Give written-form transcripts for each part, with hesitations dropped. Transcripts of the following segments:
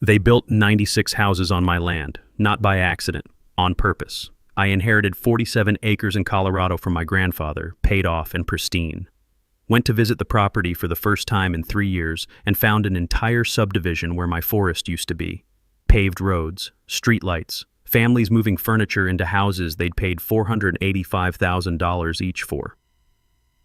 They built 96 houses on my land, not by accident, on purpose. I inherited 47 acres in Colorado from my grandfather, paid off and pristine. Went to visit the property for the first time in 3 years and found an entire subdivision where my forest used to be. Paved roads, streetlights, families moving furniture into houses they'd paid $485,000 each for.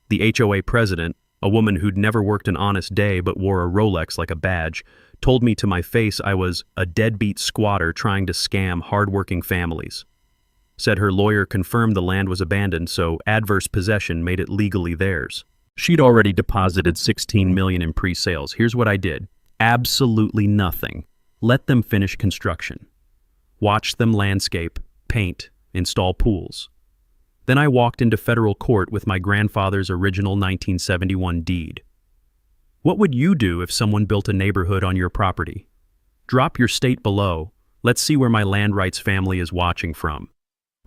The HOA president, a woman who'd never worked an honest day but wore a Rolex like a badge, told me to my face I was a deadbeat squatter trying to scam hardworking families. Said her lawyer confirmed the land was abandoned, so adverse possession made it legally theirs. She'd already deposited $16 million in pre-sales. Here's what I did. Absolutely nothing. Let them finish construction. Watched them landscape, paint, install pools. Then I walked into federal court with my grandfather's original 1971 deed. What would you do if someone built a neighborhood on your property? Drop your state below. Let's see where my land rights family is watching from.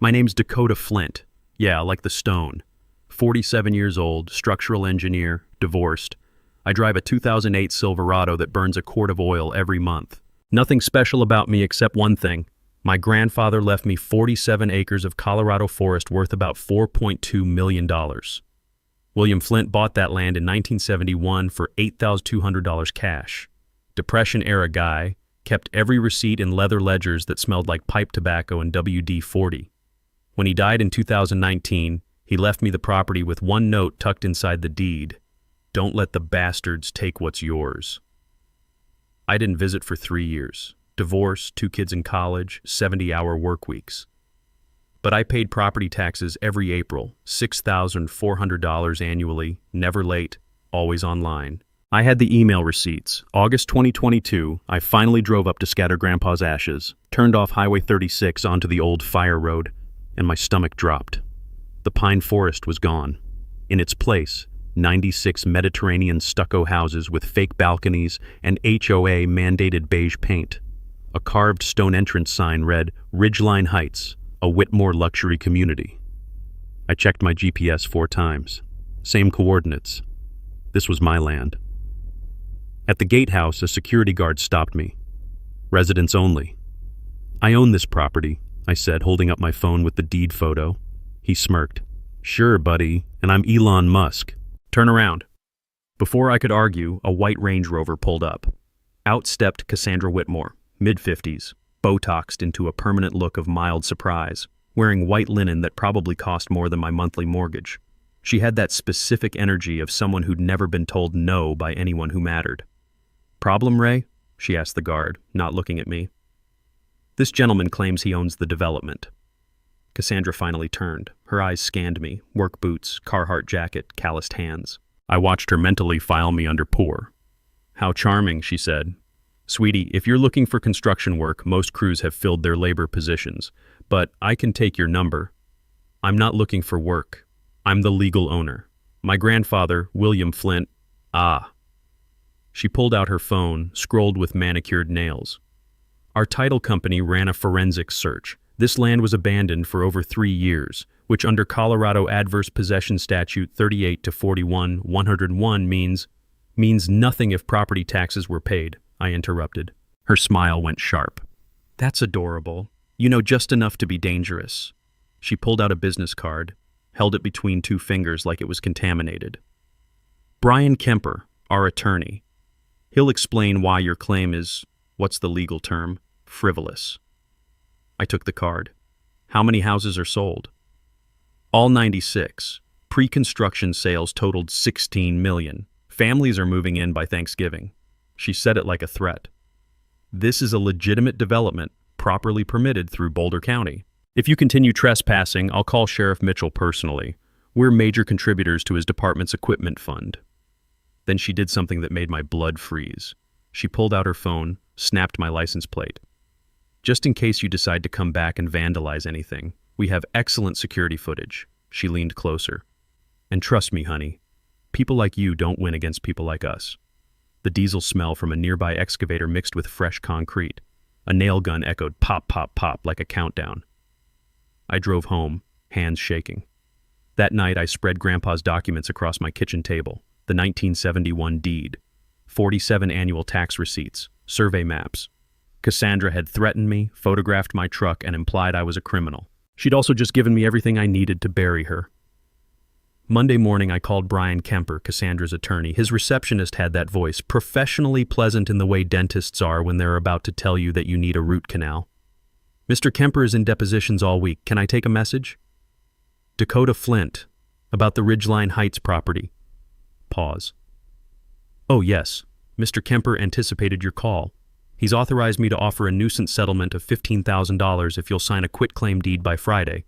My name's Dakota Flint. Yeah, like the stone. 47 years old, structural engineer, divorced. I drive a 2008 Silverado that burns a quart of oil every month. Nothing special about me except one thing. My grandfather left me 47 acres of Colorado forest worth about $4.2 million. William Flint bought that land in 1971 for $8,200 cash. Depression-era guy, kept every receipt in leather ledgers that smelled like pipe tobacco and WD-40. When he died in 2019, he left me the property with one note tucked inside the deed. Don't let the bastards take what's yours. I didn't visit for 3 years. Divorce, 2 kids in college, 70-hour work weeks. But I paid property taxes every April, $6,400 annually, never late, always online. I had the email receipts. August 2022, I finally drove up to scatter Grandpa's ashes, turned off Highway 36 onto the old fire road, and my stomach dropped. The pine forest was gone. In its place, 96 Mediterranean stucco houses with fake balconies and HOA mandated beige paint. A carved stone entrance sign read, Ridgeline Heights, a Whitmore luxury community. I checked my GPS 4 times. Same coordinates. This was my land. At the gatehouse, a security guard stopped me. Residents only. I own this property, I said, holding up my phone with the deed photo. He smirked. Sure, buddy, and I'm Elon Musk. Turn around. Before I could argue, a white Range Rover pulled up. Out stepped Cassandra Whitmore, mid-50s, Botoxed into a permanent look of mild surprise, wearing white linen that probably cost more than my monthly mortgage. She had that specific energy of someone who'd never been told no by anyone who mattered. Problem, Ray? She asked the guard, not looking at me. This gentleman claims he owns the development. Cassandra finally turned. Her eyes scanned me, work boots, Carhartt jacket, calloused hands. I watched her mentally file me under poor. How charming, she said. Sweetie, if you're looking for construction work, most crews have filled their labor positions. But I can take your number. I'm not looking for work. I'm the legal owner. My grandfather, William Flint, She pulled out her phone, scrolled with manicured nails. Our title company ran a forensic search. This land was abandoned for over 3 years, which under Colorado Adverse Possession Statute 38-41-101 means nothing if property taxes were paid, I interrupted. Her smile went sharp. That's adorable. You know just enough to be dangerous. She pulled out a business card, held it between 2 fingers like it was contaminated. Brian Kemper, our attorney. He'll explain why your claim is, what's the legal term, frivolous. I took the card. How many houses are sold? All 96. Pre-construction sales totaled $16 million. Families are moving in by Thanksgiving. She said it like a threat. This is a legitimate development, properly permitted through Boulder County. If you continue trespassing, I'll call Sheriff Mitchell personally. We're major contributors to his department's equipment fund. Then she did something that made my blood freeze. She pulled out her phone, snapped my license plate. Just in case you decide to come back and vandalize anything, we have excellent security footage. She leaned closer. And trust me, honey, people like you don't win against people like us. The diesel smell from a nearby excavator mixed with fresh concrete. A nail gun echoed pop, pop, pop like a countdown. I drove home, hands shaking. That night I spread Grandpa's documents across my kitchen table. The 1971 deed, 47 annual tax receipts, survey maps, Cassandra had threatened me, photographed my truck, and implied I was a criminal. She'd also just given me everything I needed to bury her. Monday morning, I called Brian Kemper, Cassandra's attorney. His receptionist had that voice, professionally pleasant in the way dentists are when they're about to tell you that you need a root canal. Mr. Kemper is in depositions all week. Can I take a message? Dakota Flint, about the Ridgeline Heights property. Pause. Oh, yes. Mr. Kemper anticipated your call. He's authorized me to offer a nuisance settlement of $15,000 if you'll sign a quitclaim deed by Friday.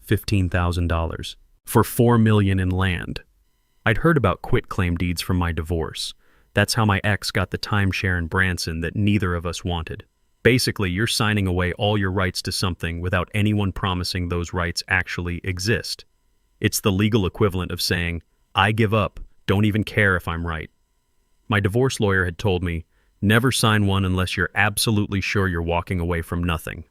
$15,000. For $4 million in land. I'd heard about quitclaim deeds from my divorce. That's how my ex got the timeshare in Branson that neither of us wanted. Basically, you're signing away all your rights to something without anyone promising those rights actually exist. It's the legal equivalent of saying, I give up, don't even care if I'm right. My divorce lawyer had told me, never sign one unless you're absolutely sure you're walking away from nothing.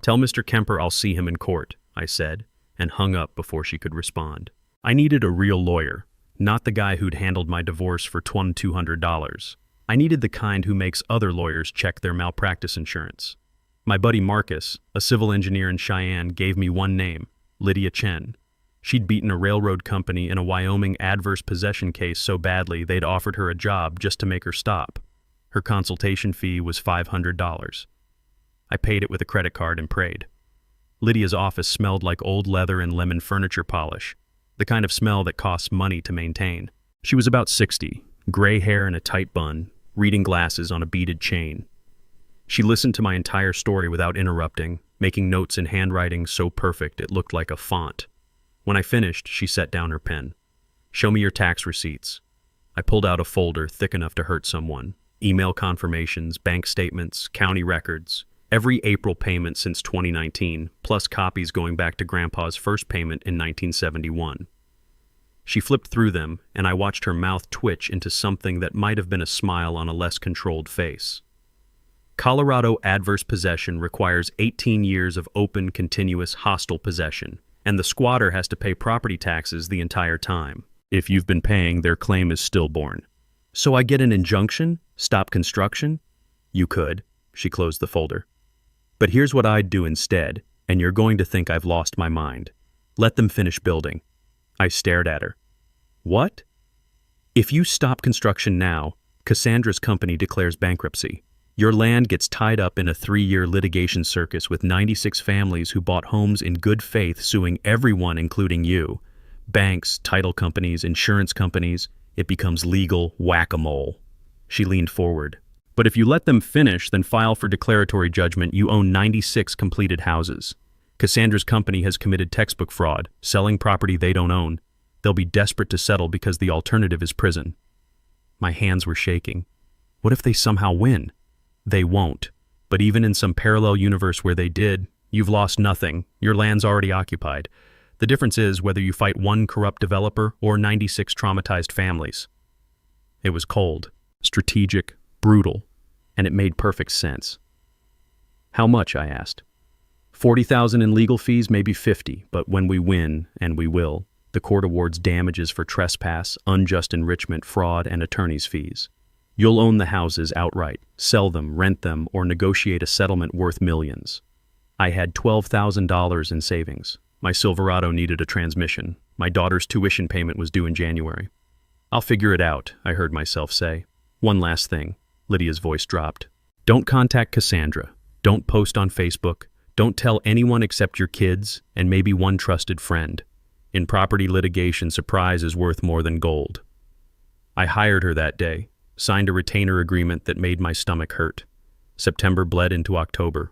Tell Mr. Kemper I'll see him in court, I said, and hung up before she could respond. I needed a real lawyer, not the guy who'd handled my divorce for $2,200. I needed the kind who makes other lawyers check their malpractice insurance. My buddy Marcus, a civil engineer in Cheyenne, gave me one name, Lydia Chen. She'd beaten a railroad company in a Wyoming adverse possession case so badly they'd offered her a job just to make her stop. Her consultation fee was $500. I paid it with a credit card and prayed. Lydia's office smelled like old leather and lemon furniture polish, the kind of smell that costs money to maintain. She was about 60, gray hair in a tight bun, reading glasses on a beaded chain. She listened to my entire story without interrupting, making notes in handwriting so perfect it looked like a font. When I finished, she set down her pen. Show me your tax receipts. I pulled out a folder thick enough to hurt someone. Email confirmations, bank statements, county records, every April payment since 2019, plus copies going back to Grandpa's first payment in 1971. She flipped through them, and I watched her mouth twitch into something that might have been a smile on a less controlled face. Colorado adverse possession requires 18 years of open, continuous, hostile possession, and the squatter has to pay property taxes the entire time. If you've been paying, their claim is stillborn. So I get an injunction? Stop construction? You could. She closed the folder. But here's what I'd do instead, and you're going to think I've lost my mind. Let them finish building. I stared at her. What? If you stop construction now, Cassandra's company declares bankruptcy. Your land gets tied up in a 3-year litigation circus with 96 families who bought homes in good faith suing everyone including you. Banks, title companies, insurance companies. It becomes legal whack-a-mole. She leaned forward. But if you let them finish, then file for declaratory judgment, you own 96 completed houses. Cassandra's company has committed textbook fraud, selling property they don't own. They'll be desperate to settle because the alternative is prison. My hands were shaking. What if they somehow win? They won't. But even in some parallel universe where they did, you've lost nothing. Your land's already occupied. The difference is whether you fight one corrupt developer or 96 traumatized families. It was cold, strategic, brutal, and it made perfect sense. How much, I asked. $40,000 in legal fees, maybe $50,000, but when we win, and we will, the court awards damages for trespass, unjust enrichment, fraud, and attorney's fees. You'll own the houses outright, sell them, rent them, or negotiate a settlement worth millions. I had $12,000 in savings. My Silverado needed a transmission. My daughter's tuition payment was due in January. I'll figure it out, I heard myself say. One last thing. Lydia's voice dropped. Don't contact Cassandra. Don't post on Facebook. Don't tell anyone except your kids and maybe one trusted friend. In property litigation, surprise is worth more than gold. I hired her that day, signed a retainer agreement that made my stomach hurt. September bled into October.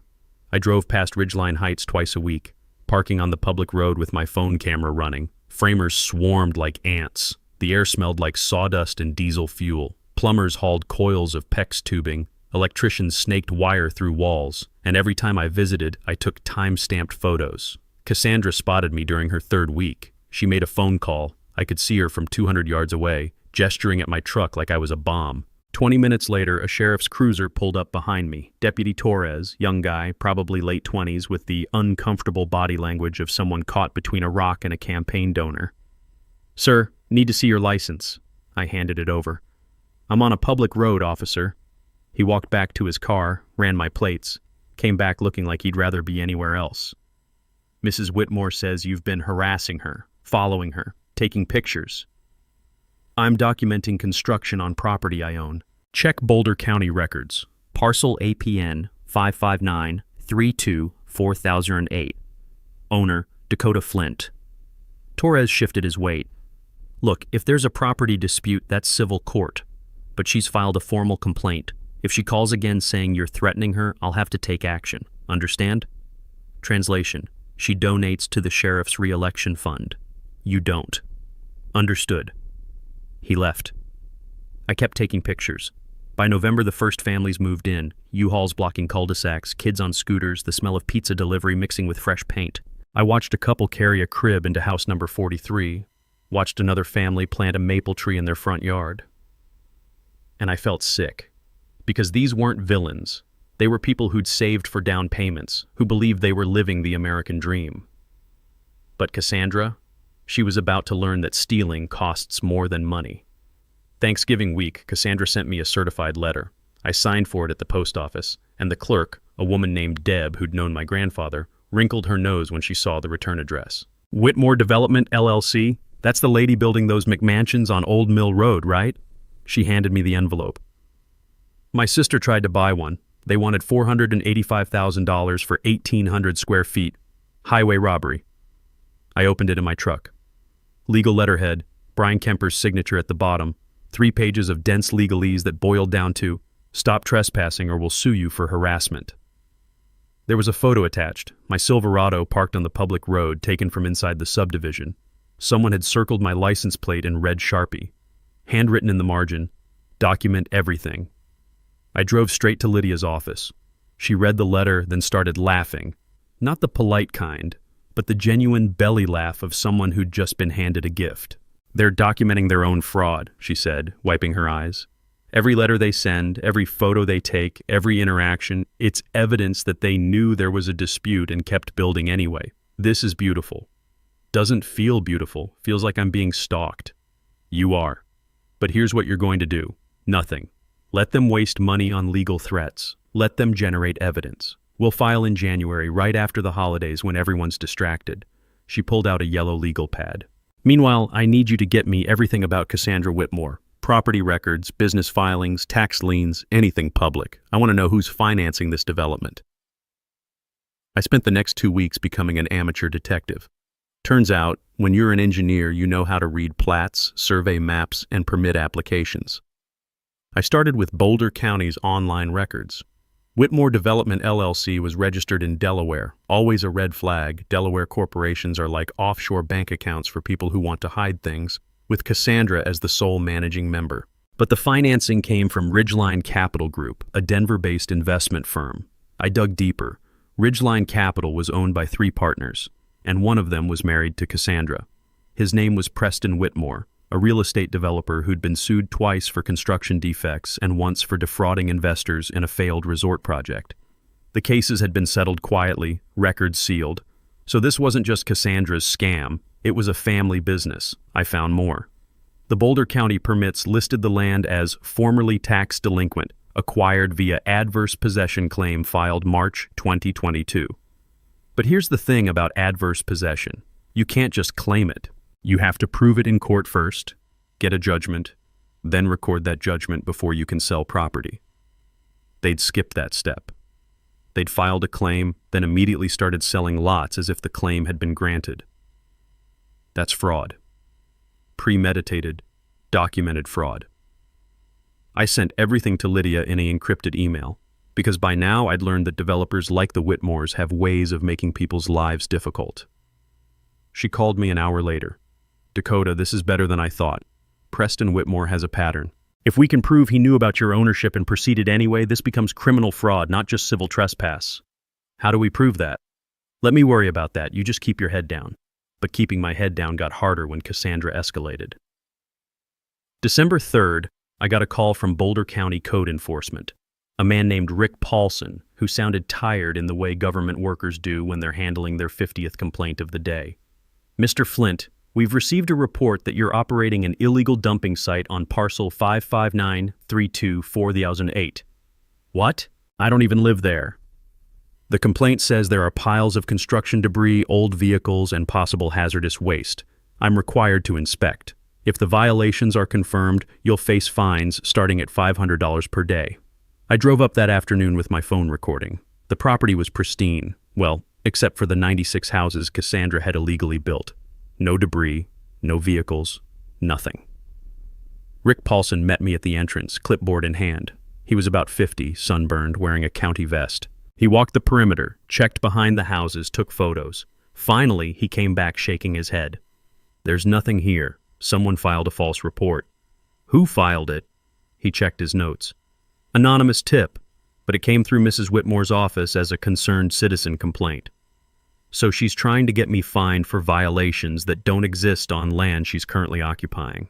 I drove past Ridgeline Heights twice a week, parking on the public road with my phone camera running. Framers swarmed like ants. The air smelled like sawdust and diesel fuel. Plumbers hauled coils of PEX tubing. Electricians snaked wire through walls. And every time I visited, I took time-stamped photos. Cassandra spotted me during her 3rd week. She made a phone call. I could see her from 200 yards away, gesturing at my truck like I was a bomb. 20 minutes later, a sheriff's cruiser pulled up behind me. Deputy Torres, young guy, probably late 20s, with the uncomfortable body language of someone caught between a rock and a campaign donor. "Sir, need to see your license." I handed it over. "I'm on a public road, officer." He walked back to his car, ran my plates, came back looking like he'd rather be anywhere else. Mrs. Whitmore says you've been harassing her, following her, taking pictures. I'm documenting construction on property I own. Check Boulder County records. Parcel APN 559-32-4008. Owner, Dakota Flint. Torres shifted his weight. Look, if there's a property dispute, that's civil court. But she's filed a formal complaint. If she calls again saying you're threatening her, I'll have to take action. Understand? Translation. She donates to the sheriff's re-election fund. You don't. Understood. He left. I kept taking pictures. By November, the first families moved in. U-Hauls blocking cul-de-sacs, kids on scooters, the smell of pizza delivery mixing with fresh paint. I watched a couple carry a crib into house number 43. Watched another family plant a maple tree in their front yard. And I felt sick. Because these weren't villains. They were people who'd saved for down payments, who believed they were living the American dream. But Cassandra? She was about to learn that stealing costs more than money. Thanksgiving week, Cassandra sent me a certified letter. I signed for it at the post office, and the clerk, a woman named Deb who'd known my grandfather, wrinkled her nose when she saw the return address. Whitmore Development, LLC? That's the lady building those McMansions on Old Mill Road, right? She handed me the envelope. My sister tried to buy one. They wanted $485,000 for 1,800 square feet. Highway robbery. I opened it in my truck. Legal letterhead, Brian Kemper's signature at the bottom, 3 pages of dense legalese that boiled down to, stop trespassing or we'll sue you for harassment. There was a photo attached, my Silverado parked on the public road taken from inside the subdivision. Someone had circled my license plate in red Sharpie. Handwritten in the margin, document everything. I drove straight to Lydia's office. She read the letter, then started laughing. Not the polite kind, but the genuine belly laugh of someone who'd just been handed a gift. They're documenting their own fraud, she said, wiping her eyes. Every letter they send, every photo they take, every interaction, it's evidence that they knew there was a dispute and kept building anyway. This is beautiful. Doesn't feel beautiful, feels like I'm being stalked. You are. But here's what you're going to do. Nothing. Let them waste money on legal threats. Let them generate evidence. We'll file in January, right after the holidays when everyone's distracted. She pulled out a yellow legal pad. Meanwhile, I need you to get me everything about Cassandra Whitmore. Property records, business filings, tax liens, anything public. I want to know who's financing this development. I spent the next 2 weeks becoming an amateur detective. Turns out, when you're an engineer, you know how to read plats, survey maps, and permit applications. I started with Boulder County's online records. Whitmore Development LLC was registered in Delaware. Always a red flag. Delaware corporations are like offshore bank accounts for people who want to hide things, with Cassandra as the sole managing member. But the financing came from Ridgeline Capital Group, a Denver-based investment firm. I dug deeper. Ridgeline Capital was owned by 3 partners, and one of them was married to Cassandra. His name was Preston Whitmore, a real estate developer who'd been sued twice for construction defects and once for defrauding investors in a failed resort project. The cases had been settled quietly, records sealed. So this wasn't just Cassandra's scam, it was a family business. I found more. The Boulder County permits listed the land as formerly tax delinquent, acquired via adverse possession claim filed March 2022. But here's the thing about adverse possession. You can't just claim it. You have to prove it in court first, get a judgment, then record that judgment before you can sell property. They'd skipped that step. They'd filed a claim, then immediately started selling lots as if the claim had been granted. That's fraud. Premeditated, documented fraud. I sent everything to Lydia in an encrypted email, because by now I'd learned that developers like the Whitmores have ways of making people's lives difficult. She called me an hour later. Dakota, this is better than I thought. Preston Whitmore has a pattern. If we can prove he knew about your ownership and proceeded anyway, this becomes criminal fraud, not just civil trespass. How do we prove that? Let me worry about that, you just keep your head down. But keeping my head down got harder when Cassandra escalated. December 3rd, I got a call from Boulder County Code Enforcement. A man named Rick Paulson, who sounded tired in the way government workers do when they're handling their 50th complaint of the day. Mr. Flint, we've received a report that you're operating an illegal dumping site on parcel 559-32-4008. What? I don't even live there. The complaint says there are piles of construction debris, old vehicles, and possible hazardous waste. I'm required to inspect. If the violations are confirmed, you'll face fines starting at $500 per day. I drove up that afternoon with my phone recording. The property was pristine, well, except for the 96 houses Cassandra had illegally built. No debris, no vehicles, nothing. Rick Paulson met me at the entrance, clipboard in hand. He was about 50, sunburned, wearing a county vest. He walked the perimeter, checked behind the houses, took photos. Finally, he came back shaking his head. There's nothing here. Someone filed a false report. Who filed it? He checked his notes. Anonymous tip, but it came through Mrs. Whitmore's office as a concerned citizen complaint. So she's trying to get me fined for violations that don't exist on land she's currently occupying.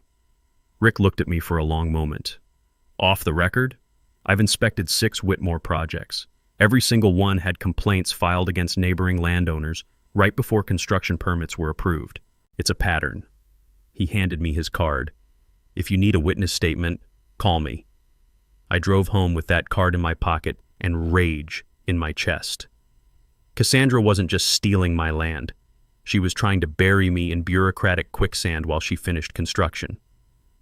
Rick looked at me for a long moment. Off the record? I've inspected 6 Whitmore projects. Every single one had complaints filed against neighboring landowners right before construction permits were approved. It's a pattern. He handed me his card. If you need a witness statement, call me. I drove home with that card in my pocket and rage in my chest. Cassandra wasn't just stealing my land. She was trying to bury me in bureaucratic quicksand while she finished construction.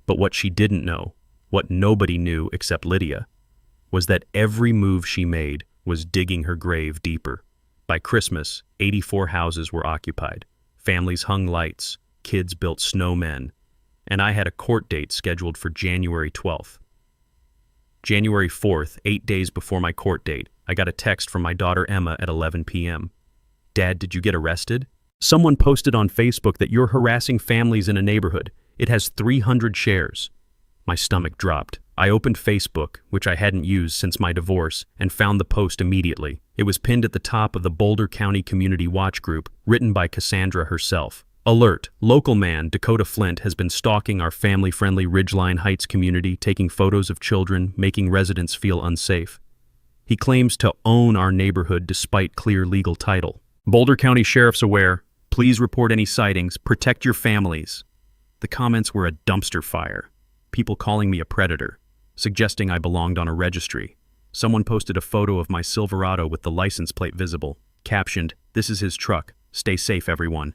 But what she didn't know, what nobody knew except Lydia, was that every move she made was digging her grave deeper. By Christmas, 84 houses were occupied. Families hung lights, kids built snowmen, and I had a court date scheduled for January 12th. January 4th, 8 days before my court date, I got a text from my daughter Emma at 11 p.m. Dad, did you get arrested? Someone posted on Facebook that you're harassing families in a neighborhood. It has 300 shares. My stomach dropped. I opened Facebook, which I hadn't used since my divorce, and found the post immediately. It was pinned at the top of the Boulder County Community Watch group, written by Cassandra herself. Alert! Local man Dakota Flint has been stalking our family-friendly Ridgeline Heights community, taking photos of children, making residents feel unsafe. He claims to own our neighborhood despite clear legal title. Boulder County Sheriff's aware. Please report any sightings. Protect your families. The comments were a dumpster fire. People calling me a predator, suggesting I belonged on a registry. Someone posted a photo of my Silverado with the license plate visible, captioned, "This is his truck. Stay safe, everyone."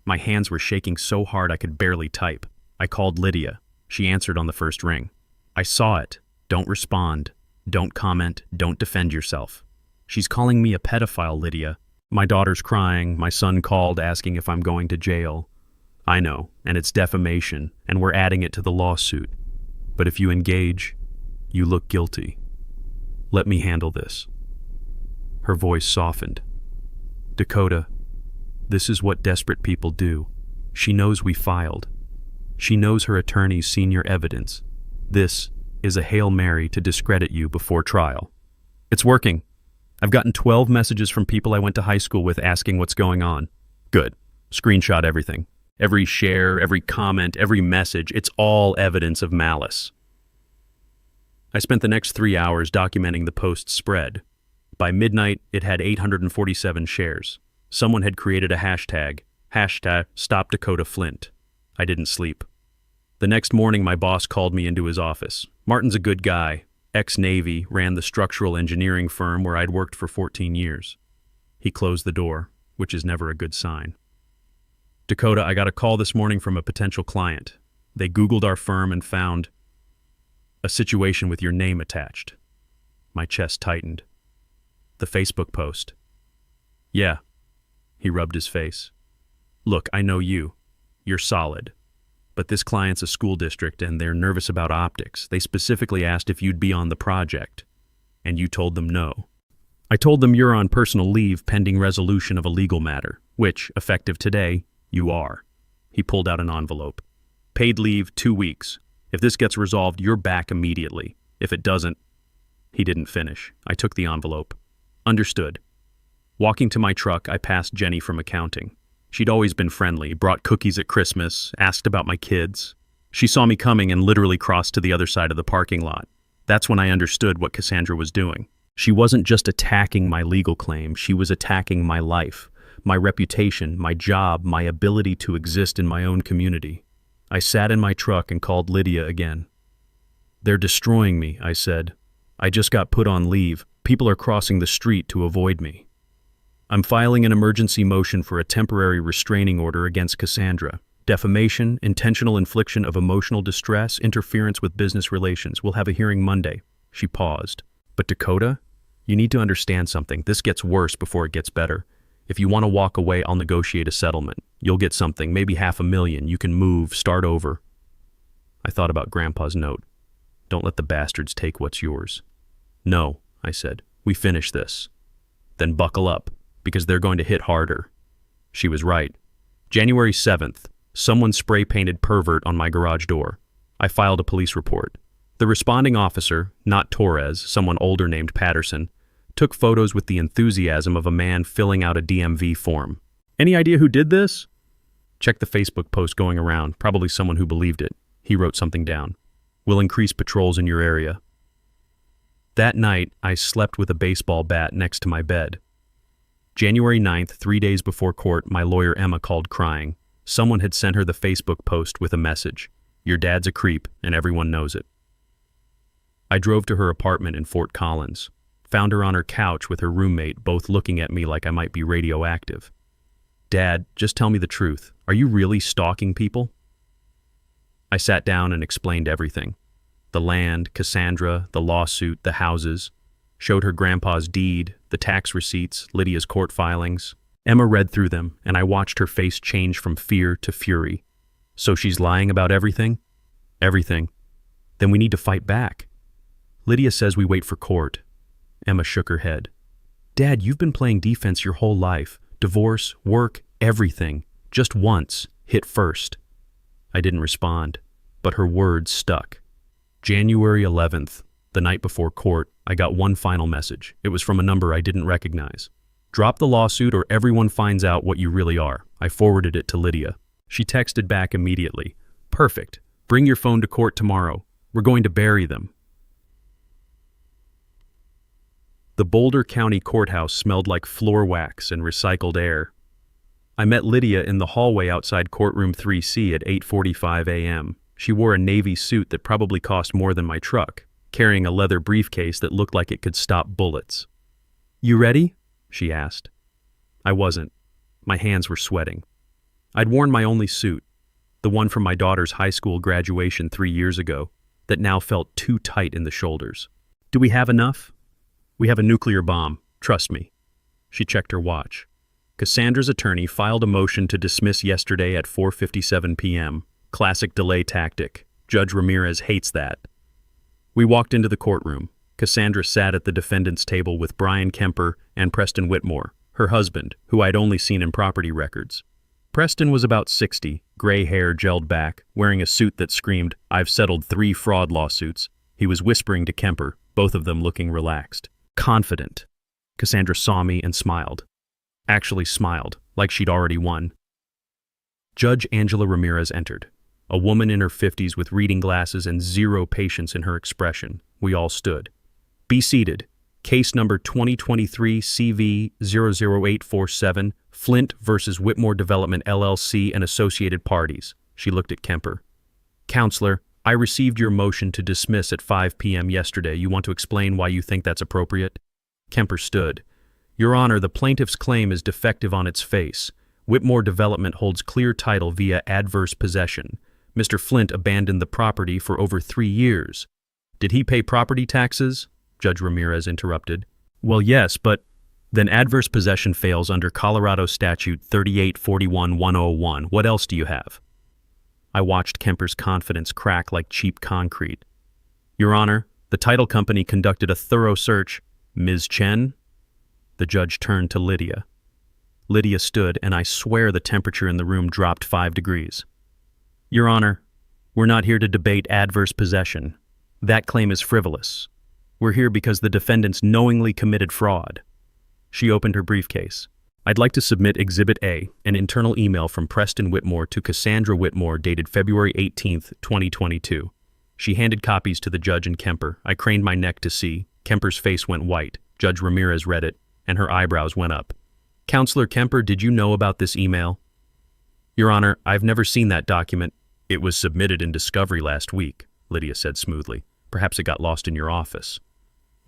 My hands were shaking so hard I could barely type. I called Lydia. She answered on the first ring. I saw it. Don't respond. Don't comment. Don't defend yourself. She's calling me a pedophile, Lydia. My daughter's crying. My son called asking if I'm going to jail. I know, and it's defamation, and we're adding it to the lawsuit. But if you engage, you look guilty. Let me handle this. Her voice softened. Dakota, this is what desperate people do. She knows we filed. She knows her attorney's seen your evidence. This is a Hail Mary to discredit you before trial. It's working. I've gotten 12 messages from people I went to high school with asking what's going on. Good. Screenshot everything. Every share, every comment, every message, it's all evidence of malice. I spent the next 3 hours documenting the post's spread. By midnight, it had 847 shares. Someone had created a hashtag #StopDakotaFlint. I didn't sleep. The next morning, my boss called me into his office. Martin's a good guy. Ex-Navy, ran the structural engineering firm where I'd worked for 14 years. He closed the door, which is never a good sign. Dakota, I got a call this morning from a potential client. They Googled our firm and found a situation with your name attached. My chest tightened. The Facebook post. Yeah. He rubbed his face. Look, I know you. You're solid. But this client's a school district and they're nervous about optics. They specifically asked if you'd be on the project. And you told them no. I told them you're on personal leave pending resolution of a legal matter, which, effective today, you are. He pulled out an envelope. Paid leave 2 weeks. If this gets resolved, you're back immediately. If it doesn't... He didn't finish. I took the envelope. Understood. Walking to my truck, I passed Jenny from accounting. She'd always been friendly, brought cookies at Christmas, asked about my kids. She saw me coming and literally crossed to the other side of the parking lot. That's when I understood what Cassandra was doing. She wasn't just attacking my legal claim, she was attacking my life, my reputation, my job, my ability to exist in my own community. I sat in my truck and called Lydia again. They're destroying me, I said. I just got put on leave. People are crossing the street to avoid me. I'm filing an emergency motion for a temporary restraining order against Cassandra. Defamation, intentional infliction of emotional distress, interference with business relations. We'll have a hearing Monday." She paused. "But Dakota, you need to understand something. This gets worse before it gets better. If you want to walk away, I'll negotiate a settlement. You'll get something, maybe $500,000. You can move, start over." I thought about Grandpa's note. "Don't let the bastards take what's yours." "No," I said. "We finish this. Then buckle up, because they're going to hit harder." She was right. January 7th, someone spray-painted pervert on my garage door. I filed a police report. The responding officer, not Torres, someone older named Patterson, took photos with the enthusiasm of a man filling out a DMV form. "Any idea who did this?" "Check the Facebook post going around, probably someone who believed it." He wrote something down. "We'll increase patrols in your area." That night, I slept with a baseball bat next to my bed. January 9th, 3 days before court, my lawyer Emma called crying. Someone had sent her the Facebook post with a message. "Your dad's a creep, and everyone knows it." I drove to her apartment in Fort Collins. Found her on her couch with her roommate, both looking at me like I might be radioactive. "Dad, just tell me the truth. Are you really stalking people?" I sat down and explained everything. The land, Cassandra, the lawsuit, the houses. Showed her grandpa's deed, the tax receipts, Lydia's court filings. Emma read through them, and I watched her face change from fear to fury. "So she's lying about everything?" "Everything." "Then we need to fight back." "Lydia says we wait for court." Emma shook her head. "Dad, you've been playing defense your whole life. Divorce, work, everything. Just once. Hit first." I didn't respond, but her words stuck. January 11th, the night before court, I got one final message. It was from a number I didn't recognize. "Drop the lawsuit or everyone finds out what you really are." I forwarded it to Lydia. She texted back immediately. "Perfect. Bring your phone to court tomorrow. We're going to bury them." The Boulder County Courthouse smelled like floor wax and recycled air. I met Lydia in the hallway outside courtroom 3C at 8:45 a.m. She wore a navy suit that probably cost more than my truck, carrying a leather briefcase that looked like it could stop bullets. "You ready?" she asked. I wasn't. My hands were sweating. I'd worn my only suit, the one from my daughter's high school graduation 3 years ago, that now felt too tight in the shoulders. "Do we have enough?" "We have a nuclear bomb. Trust me." She checked her watch. Cassandra's attorney filed a motion to dismiss yesterday at 4:57 p.m. Classic delay tactic. Judge Ramirez hates that. We walked into the courtroom. Cassandra sat at the defendant's table with Brian Kemper and Preston Whitmore, her husband, who I'd only seen in property records. Preston was about 60, gray hair gelled back, wearing a suit that screamed, "I've settled 3 fraud lawsuits." He was whispering to Kemper, both of them looking relaxed. Confident. Cassandra saw me and smiled. Actually smiled, like she'd already won. Judge Angela Ramirez entered. A woman in her 50s with reading glasses and zero patience in her expression. We all stood. "Be seated. Case number 2023 CV 00847, Flint versus Whitmore Development LLC and associated parties." She looked at Kemper. "Counselor, I received your motion to dismiss at 5 p.m. yesterday. You want to explain why you think that's appropriate?" Kemper stood. "Your Honor, the plaintiff's claim is defective on its face. Whitmore Development holds clear title via adverse possession. Mr. Flint abandoned the property for over 3 years. Did he pay property taxes?" Judge Ramirez interrupted. "Well, yes, but then adverse possession fails under Colorado Statute 3841-101. What else do you have?" I watched Kemper's confidence crack like cheap concrete. "Your Honor, the title company conducted a thorough search." "Ms. Chen?" The judge turned to Lydia. Lydia stood, and I swear the temperature in the room dropped 5 degrees. "Your Honor, we're not here to debate adverse possession. That claim is frivolous. We're here because the defendants knowingly committed fraud." She opened her briefcase. "I'd like to submit Exhibit A, an internal email from Preston Whitmore to Cassandra Whitmore dated February 18th, 2022. She handed copies to the judge and Kemper. I craned my neck to see. Kemper's face went white. Judge Ramirez read it, and her eyebrows went up. "Counselor Kemper, did you know about this email?" "Your Honor, I've never seen that document." "It was submitted in discovery last week," Lydia said smoothly. "Perhaps it got lost in your office."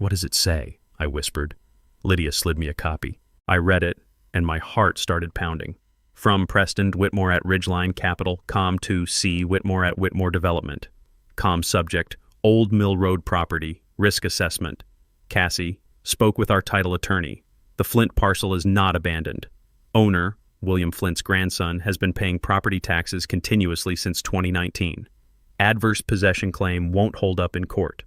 What does it say? I whispered. Lydia slid me a copy. I read it, and my heart started pounding. From Preston Whitmore at Ridgeline Capital, Com to C. Whitmore at Whitmore Development. Com subject, Old Mill Road property, risk assessment. Cassie, spoke with our title attorney. The Flint parcel is not abandoned. Owner, William Flint's grandson, has been paying property taxes continuously since 2019. Adverse possession claim won't hold up in court.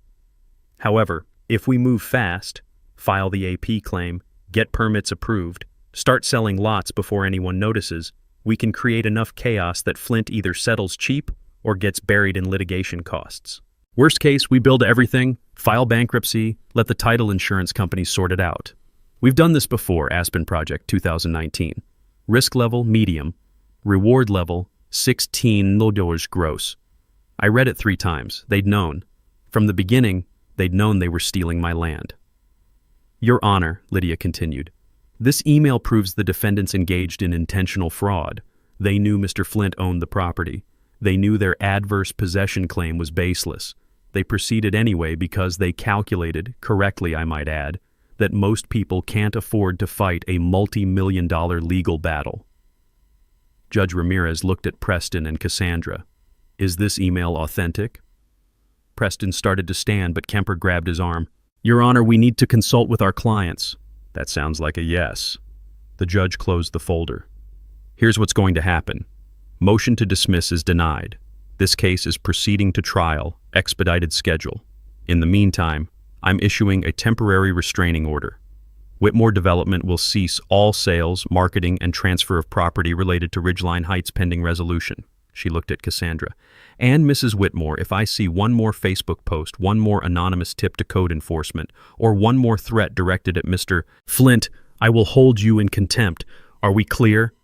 However, if we move fast, file the AP claim, get permits approved, start selling lots before anyone notices, we can create enough chaos that Flint either settles cheap or gets buried in litigation costs. Worst case, we build everything, file bankruptcy, let the title insurance companies sort it out. We've done this before, Aspen Project 2019. Risk level, medium. Reward level, $16 gross. I read it 3 times. They'd known. From the beginning, they'd known they were stealing my land. Your Honor, Lydia continued, this email proves the defendants engaged in intentional fraud. They knew Mr. Flint owned the property. They knew their adverse possession claim was baseless. They proceeded anyway because they calculated, correctly I might add, that most people can't afford to fight a multi-million-dollar legal battle. Judge Ramirez looked at Preston and Cassandra. Is this email authentic? Preston started to stand, but Kemper grabbed his arm. Your Honor, we need to consult with our clients. That sounds like a yes. The judge closed the folder. Here's what's going to happen. Motion to dismiss is denied. This case is proceeding to trial, expedited schedule. In the meantime, I'm issuing a temporary restraining order. Whitmore Development will cease all sales, marketing, and transfer of property related to Ridgeline Heights pending resolution. She looked at Cassandra. And Mrs. Whitmore, if I see one more Facebook post, one more anonymous tip to code enforcement, or one more threat directed at Mr. Flint, I will hold you in contempt. Are we clear?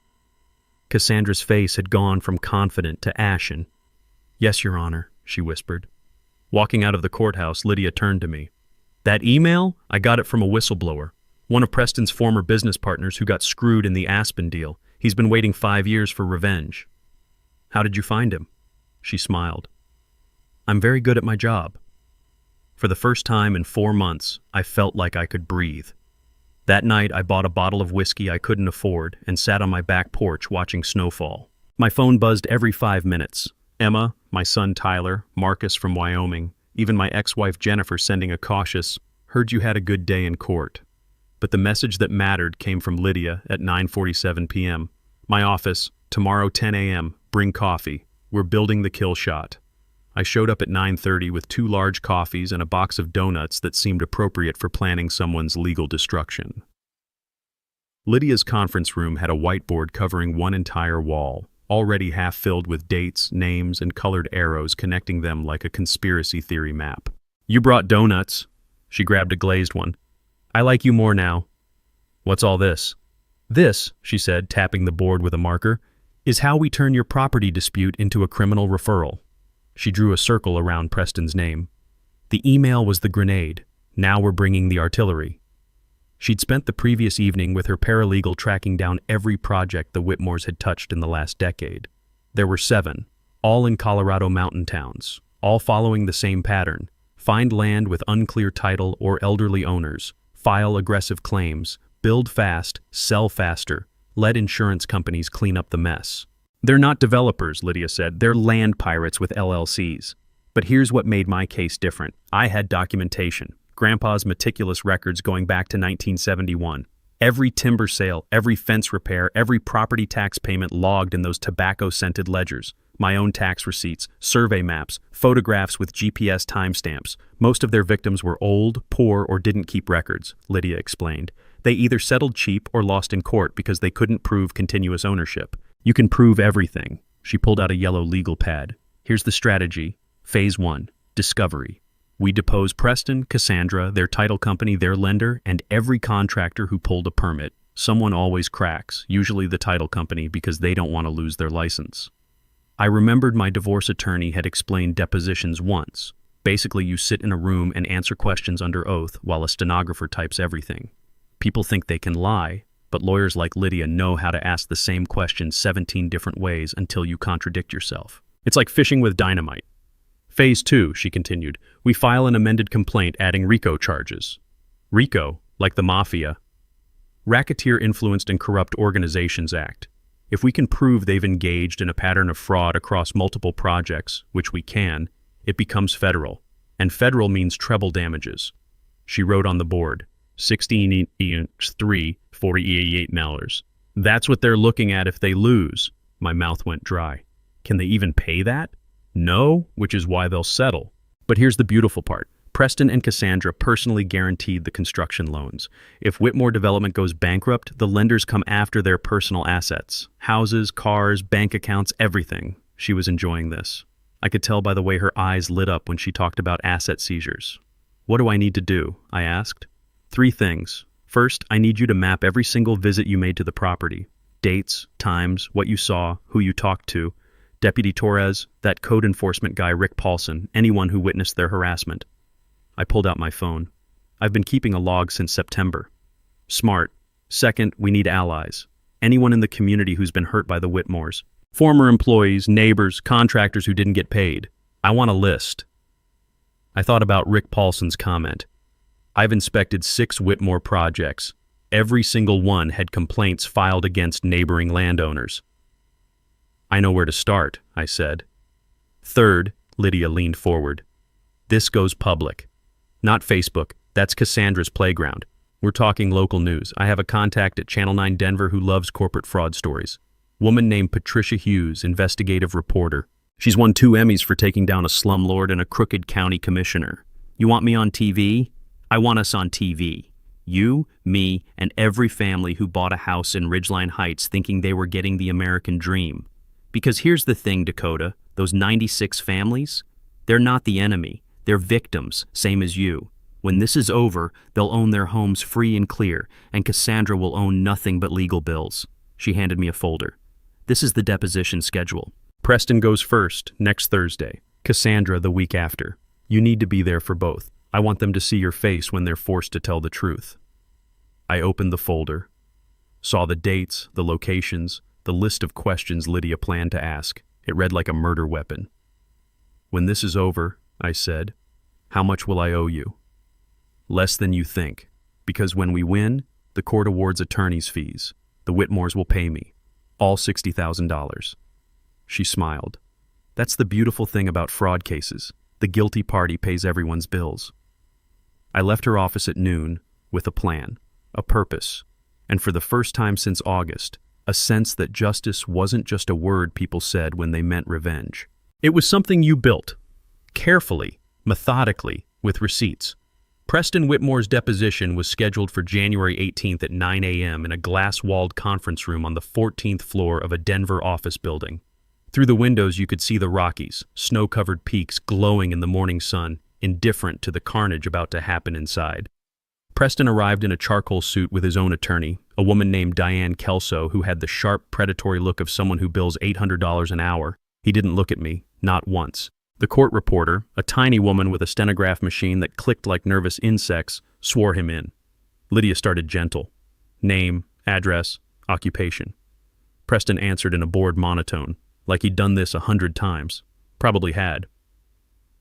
Cassandra's face had gone from confident to ashen. Yes, Your Honor, she whispered. Walking out of the courthouse, Lydia turned to me. That email? I got it from a whistleblower. One of Preston's former business partners who got screwed in the Aspen deal. He's been waiting 5 years for revenge. How did you find him? She smiled. I'm very good at my job. For the first time in 4 months, I felt like I could breathe. That night, I bought a bottle of whiskey I couldn't afford and sat on my back porch watching snowfall. My phone buzzed every 5 minutes. Emma, my son Tyler, Marcus from Wyoming, even my ex-wife Jennifer sending a cautious, heard you had a good day in court. But the message that mattered came from Lydia at 9:47 p.m. My office, tomorrow 10 a.m., bring coffee. We're building the kill shot. I showed up at 9:30 with 2 large coffees and a box of donuts that seemed appropriate for planning someone's legal destruction. Lydia's conference room had a whiteboard covering one entire wall, already half filled with dates, names, and colored arrows connecting them like a conspiracy theory map. You brought donuts. She grabbed a glazed one. I like you more now. What's all this? This, she said, tapping the board with a marker, is how we turn your property dispute into a criminal referral. She drew a circle around Preston's name. The email was the grenade. Now we're bringing the artillery. She'd spent the previous evening with her paralegal tracking down every project the Whitmores had touched in the last decade. There were 7, all in Colorado mountain towns, all following the same pattern. Find land with unclear title or elderly owners, file aggressive claims, build fast, sell faster, let insurance companies clean up the mess. They're not developers, Lydia said. They're land pirates with LLCs. But here's what made my case different. I had documentation. Grandpa's meticulous records going back to 1971. Every timber sale, every fence repair, every property tax payment logged in those tobacco-scented ledgers. My own tax receipts, survey maps, photographs with GPS timestamps. Most of their victims were old, poor, or didn't keep records, Lydia explained. They either settled cheap or lost in court because they couldn't prove continuous ownership. You can prove everything. She pulled out a yellow legal pad. Here's the strategy. Phase 1, discovery. We depose Preston, Cassandra, their title company, their lender, and every contractor who pulled a permit. Someone always cracks, usually the title company, because they don't want to lose their license. I remembered my divorce attorney had explained depositions once. Basically, you sit in a room and answer questions under oath while a stenographer types everything. People think they can lie, but lawyers like Lydia know how to ask the same question 17 different ways until you contradict yourself. It's like fishing with dynamite. Phase 2, she continued. We file an amended complaint adding RICO charges. RICO, like the mafia. Racketeer Influenced and Corrupt Organizations Act. If we can prove they've engaged in a pattern of fraud across multiple projects, which we can, it becomes federal. And federal means treble damages. She wrote on the board, 16.348 That's what they're looking at if they lose. My mouth went dry. Can they even pay that? No, which is why they'll settle. But here's the beautiful part. Preston and Cassandra personally guaranteed the construction loans. If Whitmore Development goes bankrupt, the lenders come after their personal assets. Houses, cars, bank accounts, everything. She was enjoying this. I could tell by the way her eyes lit up when she talked about asset seizures. What do I need to do? I asked. 3 things. First, I need you to map every single visit you made to the property. Dates, times, what you saw, who you talked to. Deputy Torres, that code enforcement guy Rick Paulson, anyone who witnessed their harassment. I pulled out my phone. I've been keeping a log since September. Smart. Second, we need allies. Anyone in the community who's been hurt by the Whitmores. Former employees, neighbors, contractors who didn't get paid. I want a list. I thought about Rick Paulson's comment. I've inspected 6 Whitmore projects. Every single one had complaints filed against neighboring landowners. I know where to start, I said. Third, Lydia leaned forward. This goes public. Not Facebook. That's Cassandra's playground. We're talking local news. I have a contact at Channel 9 Denver who loves corporate fraud stories. Woman named Patricia Hughes, investigative reporter. She's won 2 Emmys for taking down a slumlord and a crooked county commissioner. You want me on TV? I want us on TV. You, me, and every family who bought a house in Ridgeline Heights thinking they were getting the American dream. Because here's the thing, Dakota, those 96 families, they're not the enemy. They're victims, same as you. When this is over, they'll own their homes free and clear, and Cassandra will own nothing but legal bills. She handed me a folder. This is the deposition schedule. Preston goes first, next Thursday. Cassandra the week after. You need to be there for both. I want them to see your face when they're forced to tell the truth. I opened the folder, saw the dates, the locations, the list of questions Lydia planned to ask. It read like a murder weapon. When this is over, I said, how much will I owe you? Less than you think, because when we win, the court awards attorney's fees. The Whitmores will pay me, all $60,000. She smiled. That's the beautiful thing about fraud cases. The guilty party pays everyone's bills. I left her office at noon with a plan, a purpose, and for the first time since August, a sense that justice wasn't just a word people said when they meant revenge. It was something you built, carefully, methodically, with receipts. Preston Whitmore's deposition was scheduled for January 18th at 9 a.m. in a glass-walled conference room on the 14th floor of a Denver office building. Through the windows you could see the Rockies, snow-covered peaks glowing in the morning sun, indifferent to the carnage about to happen inside. Preston arrived in a charcoal suit with his own attorney, a woman named Diane Kelso who had the sharp, predatory look of someone who bills $800 an hour. He didn't look at me, not once. The court reporter, a tiny woman with a stenograph machine that clicked like nervous insects, swore him in. Lydia started gentle. Name, address, occupation. Preston answered in a bored monotone, like he'd done this 100 times. Probably had.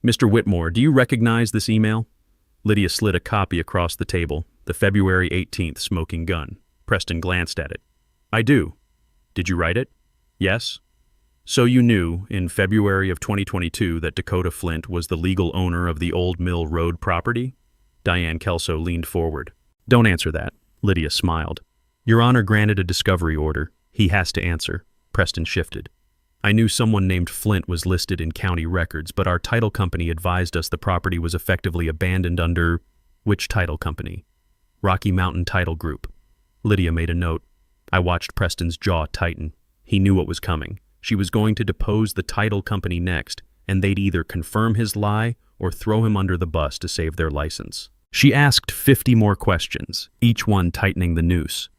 Mr. Whitmore, do you recognize this email? Lydia slid a copy across the table, the February 18th smoking gun. Preston glanced at it. I do. Did you write it? Yes. So you knew, in February of 2022, that Dakota Flint was the legal owner of the Old Mill Road property? Diane Kelso leaned forward. Don't answer that. Lydia smiled. Your Honor granted a discovery order. He has to answer. Preston shifted. I knew someone named Flint was listed in county records, but our title company advised us the property was effectively abandoned under... Which title company? Rocky Mountain Title Group. Lydia made a note. I watched Preston's jaw tighten. He knew what was coming. She was going to depose the title company next, and they'd either confirm his lie or throw him under the bus to save their license. She asked 50 more questions, each one tightening the noose.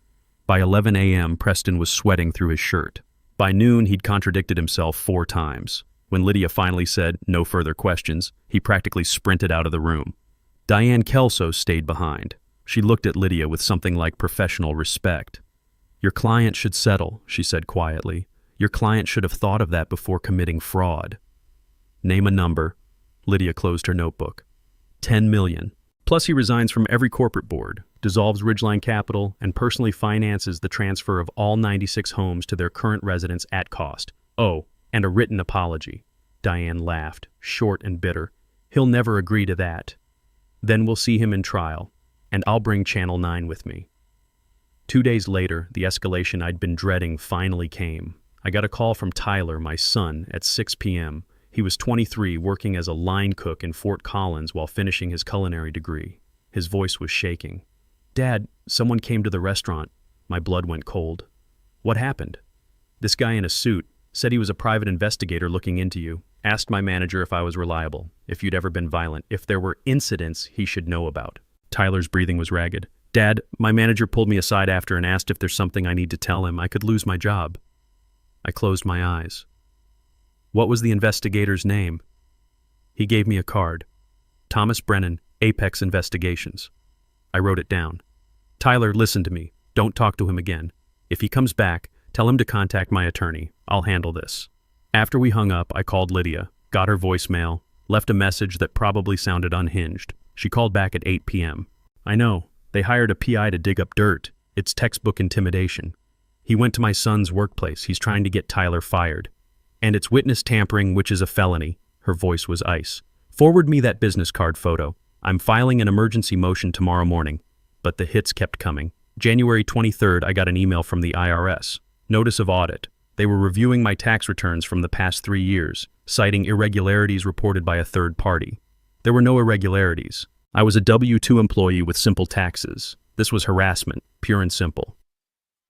By 11 a.m., Preston was sweating through his shirt. By noon, he'd contradicted himself 4 times. When Lydia finally said, no further questions, he practically sprinted out of the room. Diane Kelso stayed behind. She looked at Lydia with something like professional respect. Your client should settle, she said quietly. Your client should have thought of that before committing fraud. Name a number. Lydia closed her notebook. 10 million. Plus he resigns from every corporate board, dissolves Ridgeline Capital, and personally finances the transfer of all 96 homes to their current residents at cost. Oh, and a written apology. Diane laughed, short and bitter. He'll never agree to that. Then we'll see him in trial, and I'll bring Channel 9 with me. 2 days later, the escalation I'd been dreading finally came. I got a call from Tyler, my son, at 6 p.m. He was 23, working as a line cook in Fort Collins while finishing his culinary degree. His voice was shaking. "Dad, someone came to the restaurant." My blood went cold. "What happened?" "This guy in a suit said he was a private investigator looking into you. Asked my manager if I was reliable, if you'd ever been violent, if there were incidents he should know about." Tyler's breathing was ragged. "Dad, my manager pulled me aside after and asked if there's something I need to tell him. I could lose my job." I closed my eyes. "What was the investigator's name?" He gave me a card. "Thomas Brennan, Apex Investigations." I wrote it down. "Tyler, listen to me. Don't talk to him again. If he comes back, tell him to contact my attorney. I'll handle this." After we hung up, I called Lydia, got her voicemail, left a message that probably sounded unhinged. She called back at 8 p.m. "I know. They hired a PI to dig up dirt. It's textbook intimidation. He went to my son's workplace. He's trying to get Tyler fired. And it's witness tampering, which is a felony." Her voice was ice. "Forward me that business card photo. I'm filing an emergency motion tomorrow morning." But the hits kept coming. January 23rd, I got an email from the IRS. Notice of audit. They were reviewing my tax returns from the past 3 years, citing irregularities reported by a third party. There were no irregularities. I was a W-2 employee with simple taxes. This was harassment, pure and simple.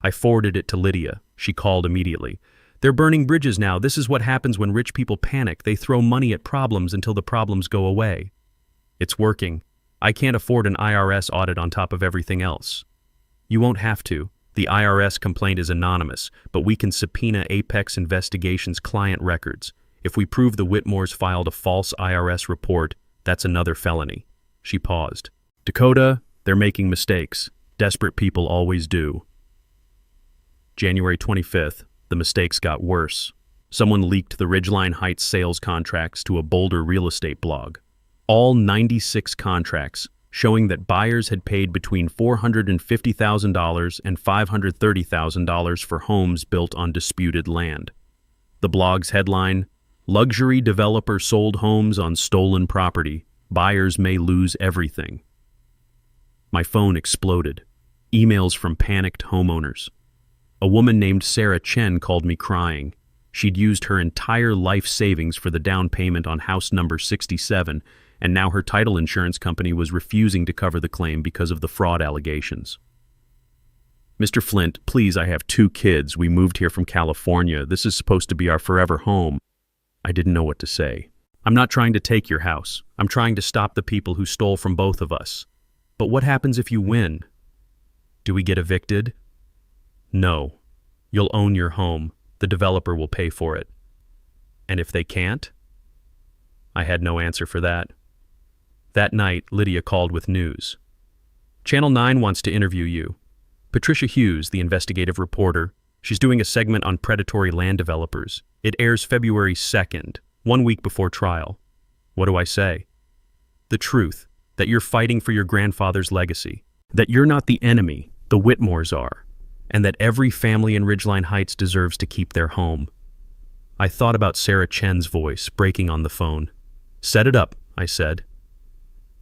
I forwarded it to Lydia. She called immediately. "They're burning bridges now. This is what happens when rich people panic. They throw money at problems until the problems go away." "It's working. I can't afford an IRS audit on top of everything else." "You won't have to. The IRS complaint is anonymous, but we can subpoena Apex Investigations client records. If we prove the Whitmores filed a false IRS report, that's another felony." She paused. "Dakota, they're making mistakes. Desperate people always do." January 25th, the mistakes got worse. Someone leaked the Ridgeline Heights sales contracts to a Boulder real estate blog. All 96 contracts, showing that buyers had paid between $450,000 and $530,000 for homes built on disputed land. The blog's headline, "Luxury developer sold homes on stolen property. Buyers may lose everything." My phone exploded. Emails from panicked homeowners. A woman named Sarah Chen called me crying. She'd used her entire life savings for the down payment on house number 67, and now her title insurance company was refusing to cover the claim because of the fraud allegations. "Mr. Flint, please, I have 2 kids. We moved here from California. This is supposed to be our forever home." I didn't know what to say. "I'm not trying to take your house. I'm trying to stop the people who stole from both of us. But what happens if you win? Do we get evicted?" "No. You'll own your home. The developer will pay for it." "And if they can't?" I had no answer for that. That night, Lydia called with news. "Channel 9 wants to interview you. Patricia Hughes, the investigative reporter. She's doing a segment on predatory land developers. It airs February 2nd, 1 week before trial." What do I say? "The truth, that you're fighting for your grandfather's legacy, that you're not the enemy, the Whitmores are, and that every family in Ridgeline Heights deserves to keep their home." I thought about Sarah Chen's voice breaking on the phone. "Set it up," I said.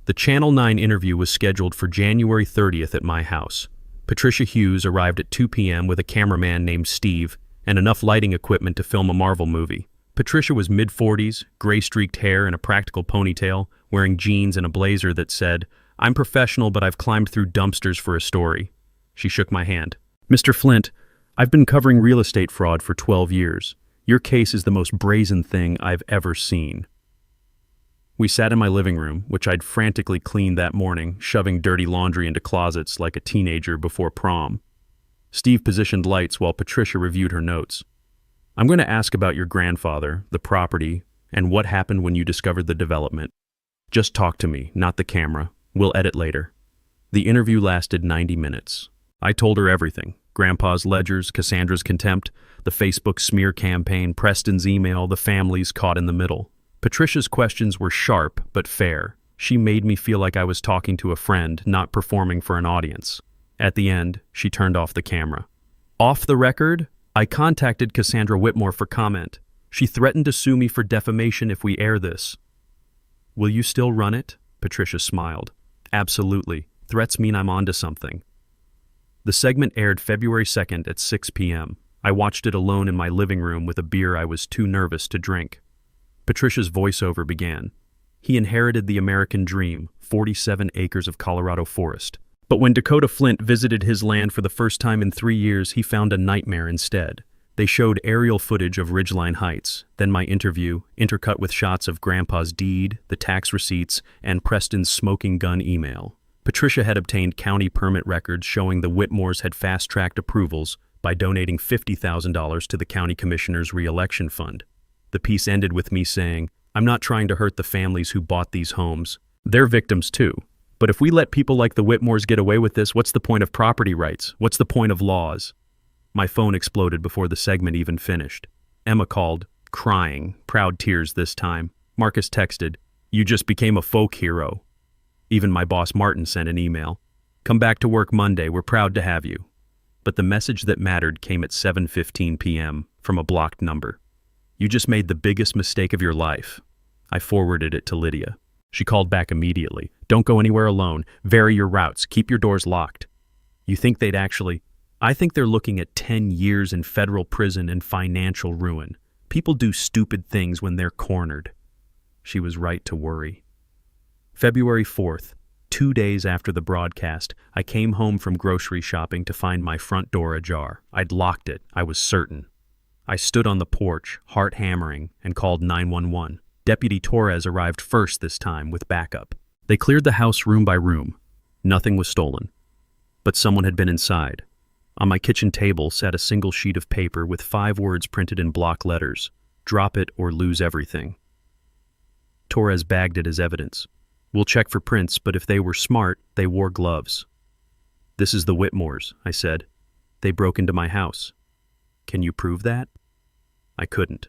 The Channel 9 interview was scheduled for January 30th at my house. Patricia Hughes arrived at 2 p.m. with a cameraman named Steve and enough lighting equipment to film a Marvel movie. Patricia was mid-40s, gray-streaked hair and a practical ponytail, wearing jeans and a blazer that said, "I'm professional, but I've climbed through dumpsters for a story." She shook my hand. "Mr. Flint, I've been covering real estate fraud for 12 years. Your case is the most brazen thing I've ever seen." We sat in my living room, which I'd frantically cleaned that morning, shoving dirty laundry into closets like a teenager before prom. Steve positioned lights while Patricia reviewed her notes. "I'm going to ask about your grandfather, the property, and what happened when you discovered the development. Just talk to me, not the camera. We'll edit later." The interview lasted 90 minutes. I told her everything. Grandpa's ledgers, Cassandra's contempt, the Facebook smear campaign, Preston's email, the families caught in the middle. Patricia's questions were sharp but fair. She made me feel like I was talking to a friend, not performing for an audience. At the end, she turned off the camera. Off the record, I contacted Cassandra Whitmore for comment. She threatened to sue me for defamation if we air this. Will you still run it? Patricia smiled. Absolutely. Threats mean I'm onto something. The segment aired February 2nd at 6 p.m. I watched it alone in my living room with a beer I was too nervous to drink. Patricia's voiceover began. He inherited the American dream, 47 acres of Colorado forest. But when Dakota Flint visited his land for the first time in 3 years, he found a nightmare instead. They showed aerial footage of Ridgeline Heights, then my interview, intercut with shots of Grandpa's deed, the tax receipts, and Preston's smoking gun email. Patricia had obtained county permit records showing the Whitmores had fast-tracked approvals by donating $50,000 to the county commissioner's re-election fund. The piece ended with me saying, I'm not trying to hurt the families who bought these homes. They're victims too. But if we let people like the Whitmores get away with this, what's the point of property rights? What's the point of laws? My phone exploded before the segment even finished. Emma called, crying, proud tears this time. Marcus texted, you just became a folk hero. Even my boss Martin sent an email. Come back to work Monday, we're proud to have you. But the message that mattered came at 7:15 p.m. from a blocked number. You just made the biggest mistake of your life. I forwarded it to Lydia. She called back immediately. Don't go anywhere alone. Vary your routes. Keep your doors locked. You think they'd actually... I think they're looking at 10 years in federal prison and financial ruin. People do stupid things when they're cornered. She was right to worry. February 4th, 2 days after the broadcast, I came home from grocery shopping to find my front door ajar. I'd locked it, I was certain. I stood on the porch, heart hammering, and called 911. Deputy Torres arrived first this time with backup. They cleared the house room by room. Nothing was stolen. But someone had been inside. On my kitchen table sat a single sheet of paper with 5 words printed in block letters. Drop it or lose everything. Torres bagged it as evidence. We'll check for prints, but if they were smart, they wore gloves. This is the Whitmores, I said. They broke into my house. Can you prove that? I couldn't.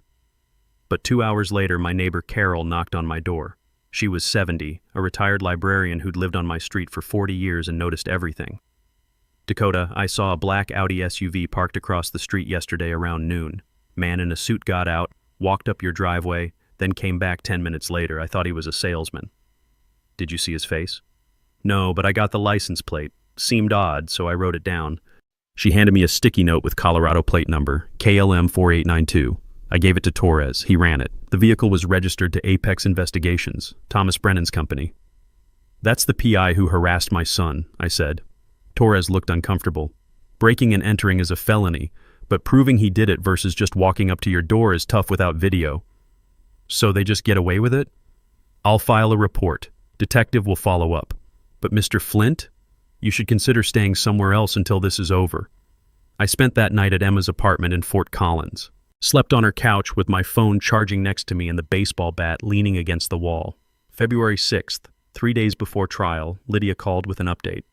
But 2 hours later, my neighbor Carol knocked on my door. She was 70, a retired librarian who'd lived on my street for 40 years and noticed everything. Dakota, I saw a black Audi SUV parked across the street yesterday around noon. Man in a suit got out, walked up your driveway, then came back 10 minutes later. I thought he was a salesman. Did you see his face? No, but I got the license plate. Seemed odd, so I wrote it down. She handed me a sticky note with Colorado plate number, KLM 4892. I gave it to Torres. He ran it. The vehicle was registered to Apex Investigations, Thomas Brennan's company. That's the PI who harassed my son, I said. Torres looked uncomfortable. Breaking and entering is a felony, but proving he did it versus just walking up to your door is tough without video. So they just get away with it? I'll file a report. Detective will follow up. But Mr. Flint? You should consider staying somewhere else until this is over. I spent that night at Emma's apartment in Fort Collins. Slept on her couch with my phone charging next to me and the baseball bat leaning against the wall. February 6th, 3 days before trial, Lydia called with an update.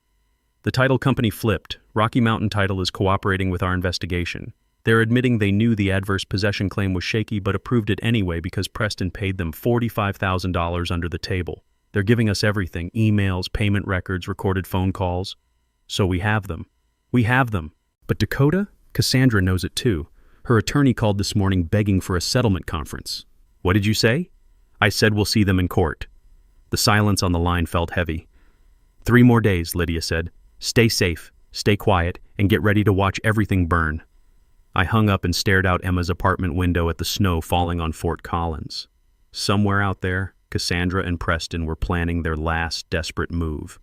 The title company flipped. Rocky Mountain Title is cooperating with our investigation. They're admitting they knew the adverse possession claim was shaky but approved it anyway because Preston paid them $45,000 under the table. They're giving us everything, emails, payment records, recorded phone calls. So we have them. We have them. But Dakota? Cassandra knows it too. Her attorney called this morning begging for a settlement conference. What did you say? I said we'll see them in court. The silence on the line felt heavy. 3 more days, Lydia said. Stay safe, stay quiet, and get ready to watch everything burn. I hung up and stared out Emma's apartment window at the snow falling on Fort Collins. Somewhere out there, Cassandra and Preston were planning their last desperate move.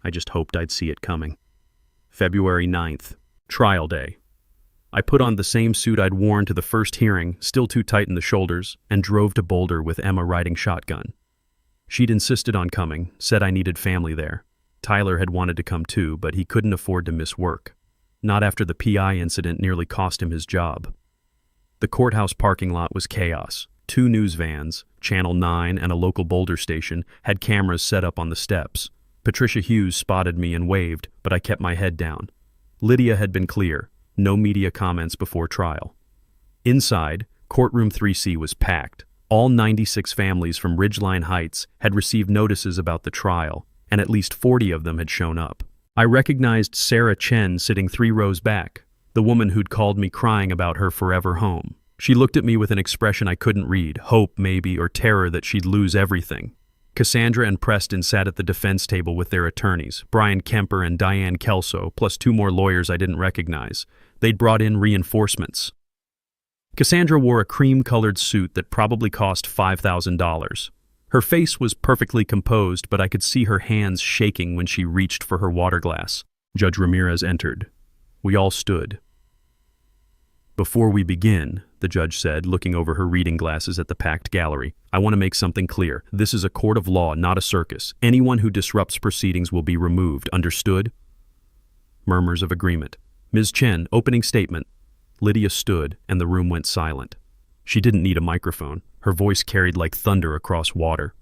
I just hoped I'd see it coming. February 9th, trial day. I put on the same suit I'd worn to the first hearing, still too tight in the shoulders, and drove to Boulder with Emma riding shotgun. She'd insisted on coming, said I needed family there. Tyler had wanted to come too, but he couldn't afford to miss work. Not after the PI incident nearly cost him his job. The courthouse parking lot was chaos. 2 news vans, Channel 9 and a local Boulder station, had cameras set up on the steps. Patricia Hughes spotted me and waved, but I kept my head down. Lydia had been clear. No media comments before trial. Inside, courtroom 3C was packed. All 96 families from Ridgeline Heights had received notices about the trial, and at least 40 of them had shown up. I recognized Sarah Chen sitting 3 rows back, the woman who'd called me crying about her forever home. She looked at me with an expression I couldn't read, hope maybe, or terror that she'd lose everything. Cassandra and Preston sat at the defense table with their attorneys, Brian Kemper and Diane Kelso, plus 2 more lawyers I didn't recognize. They'd brought in reinforcements. Cassandra wore a cream-colored suit that probably cost $5,000. Her face was perfectly composed, but I could see her hands shaking when she reached for her water glass. Judge Ramirez entered. We all stood. Before we begin, the judge said, looking over her reading glasses at the packed gallery, I want to make something clear. This is a court of law, not a circus. Anyone who disrupts proceedings will be removed. Understood? Murmurs of agreement. Ms. Chen, opening statement. Lydia stood, and the room went silent. She didn't need a microphone. Her voice carried like thunder across water.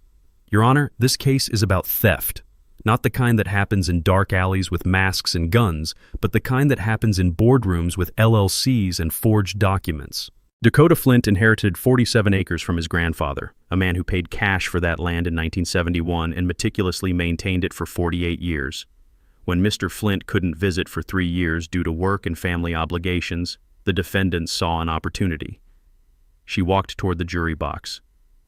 Your Honor, this case is about theft. Not the kind that happens in dark alleys with masks and guns, but the kind that happens in boardrooms with LLCs and forged documents. Dakota Flint inherited 47 acres from his grandfather, a man who paid cash for that land in 1971 and meticulously maintained it for 48 years. When Mr. Flint couldn't visit for 3 years due to work and family obligations, the defendant saw an opportunity. She walked toward the jury box.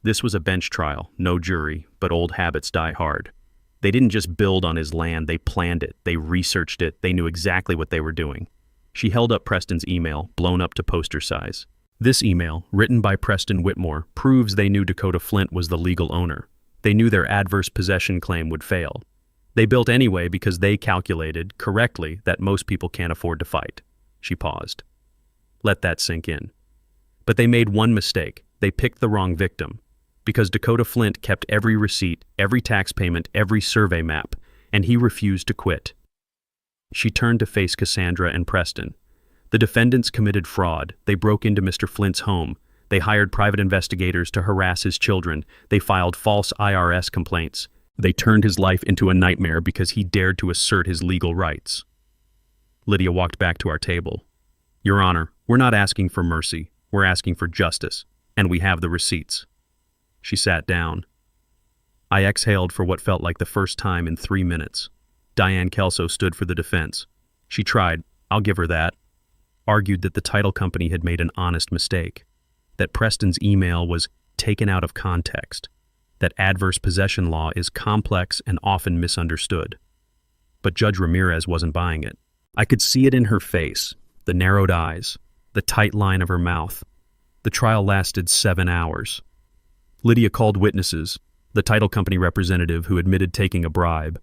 This was a bench trial, no jury, but old habits die hard. They didn't just build on his land, they planned it, they researched it, they knew exactly what they were doing. She held up Preston's email, blown up to poster size. This email, written by Preston Whitmore, proves they knew Dakota Flint was the legal owner. They knew their adverse possession claim would fail. They built anyway because they calculated, correctly, that most people can't afford to fight. She paused. Let that sink in. But they made one mistake. They picked the wrong victim. Because Dakota Flint kept every receipt, every tax payment, every survey map, and he refused to quit. She turned to face Cassandra and Preston. The defendants committed fraud. They broke into Mr. Flint's home. They hired private investigators to harass his children. They filed false IRS complaints. They turned his life into a nightmare because he dared to assert his legal rights. Lydia walked back to our table. Your Honor, we're not asking for mercy. We're asking for justice, and we have the receipts. She sat down. I exhaled for what felt like the first time in 3 minutes. Diane Kelso stood for the defense. She tried, I'll give her that, argued that the title company had made an honest mistake, that Preston's email was taken out of context, that adverse possession law is complex and often misunderstood. But Judge Ramirez wasn't buying it. I could see it in her face, the narrowed eyes, the tight line of her mouth. The trial lasted 7 hours. Lydia called witnesses, the title company representative who admitted taking a bribe,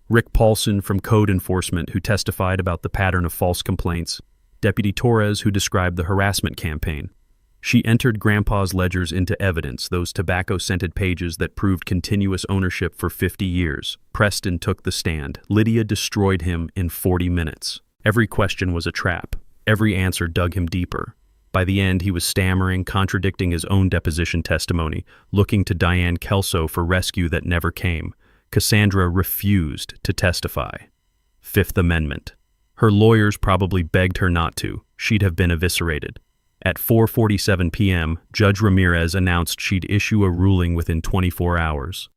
Rick Paulson from Code Enforcement who testified about the pattern of false complaints, Deputy Torres who described the harassment campaign. She entered Grandpa's ledgers into evidence, those tobacco-scented pages that proved continuous ownership for 50 years. Preston took the stand. Lydia destroyed him in 40 minutes. Every question was a trap. Every answer dug him deeper. By the end, he was stammering, contradicting his own deposition testimony, looking to Diane Kelso for rescue that never came. Cassandra refused to testify. Fifth Amendment. Her lawyers probably begged her not to. She'd have been eviscerated. At 4:47 p.m., Judge Ramirez announced she'd issue a ruling within 24 hours.